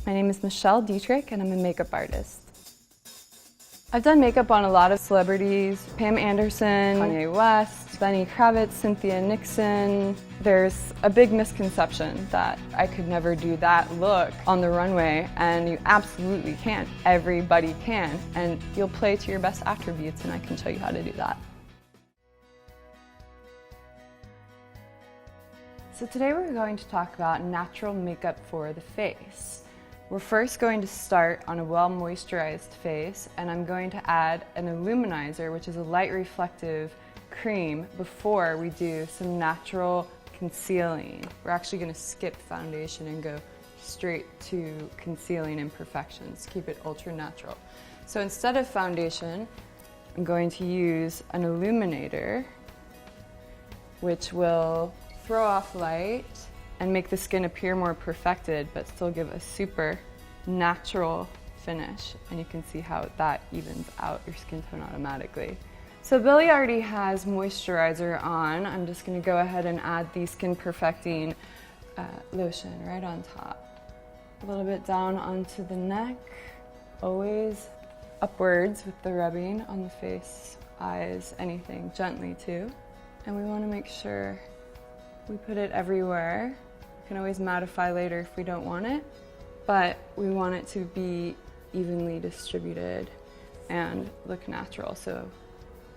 My name is Michelle Dittrich and I'm a makeup artist. I've done makeup on a lot of celebrities: Pam Anderson, Kanye West, Lenny, Kravitz, Thea, Nixon. There's a big misconception that I could never do that look on the runway, and you absolutely can. Everybody can, and you'll play to your best attributes, and I can show you how to do that. So today we're going to talk about natural makeup for the face. We're first going to start on a well-moisturized face, and I'm going to add an illuminizer, which is a light reflective cream, before we do some natural concealing. We're actually going to skip foundation and go straight to concealing imperfections, keep it ultra natural. So instead of foundation, I'm going to use an illuminator, which will throw off light and make the skin appear more perfected, but still give a super natural finish. And you can see how that evens out your skin tone automatically. So Billie already has moisturizer on. I'm just gonna go ahead and add the skin perfecting lotion right on top. A little bit down onto the neck, always upwards with the rubbing on the face, eyes, anything, gently too. And we wanna make sure we put it everywhere. We can always mattify later if we don't want it, but we want it to be evenly distributed and look natural. So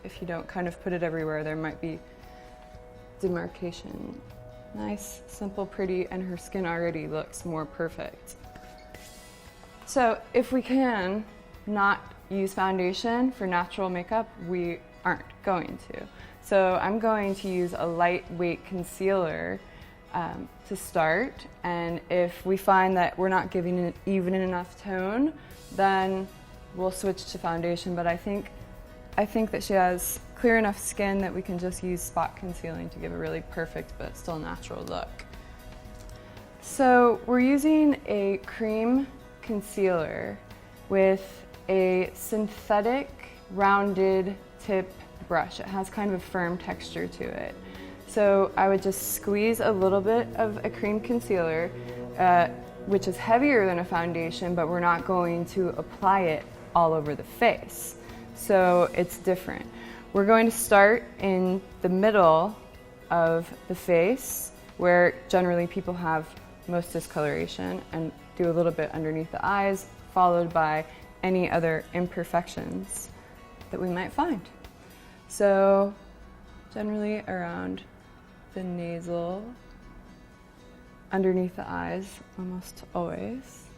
if you don't kind of put it everywhere, there might be demarcation. Nice, simple, pretty, and her skin already looks more perfect. So if we can not use foundation for natural makeup, we aren't going to. So I'm going to use a lightweight concealer to start, and if we find that we're not giving it even enough tone, then we'll switch to foundation. But I think that she has clear enough skin that we can just use spot concealing to give a really perfect but still natural look. So we're using a cream concealer with a synthetic rounded tip brush. It has kind of a firm texture to it. So I would just squeeze a little bit of a cream concealer, which is heavier than a foundation, but we're not going to apply it all over the face. So it's different. We're going to start in the middle of the face, where generally people have most discoloration, and do a little bit underneath the eyes, followed by any other imperfections that we might find. So generally around the nasal, underneath the eyes, almost always.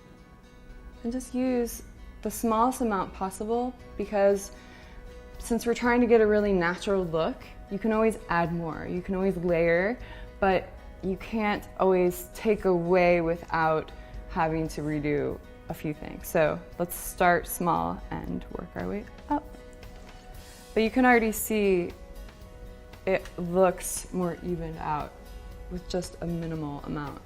And just use the smallest amount possible, because since we're trying to get a really natural look, you can always add more, you can always layer, but you can't always take away without having to redo a few things. So let's start small and work our way up. But you can already see it looks more evened out with just a minimal amount.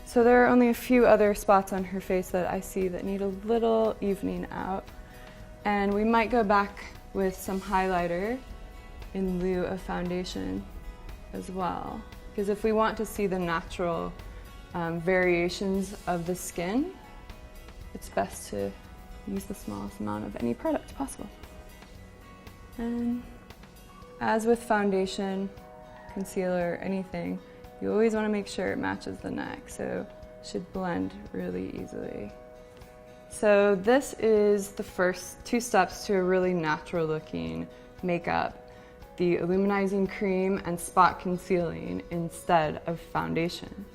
So there are only a few other spots on her face that I see that need a little evening out. And we might go back with some highlighter in lieu of foundation as well. Because if we want to see the natural variations of the skin, it's best to use the smallest amount of any product possible. And as with foundation, concealer, anything, you always want to make sure it matches the neck, so it should blend really easily. So this is the first two steps to a really natural looking makeup: the illuminizing cream and spot concealing instead of foundation.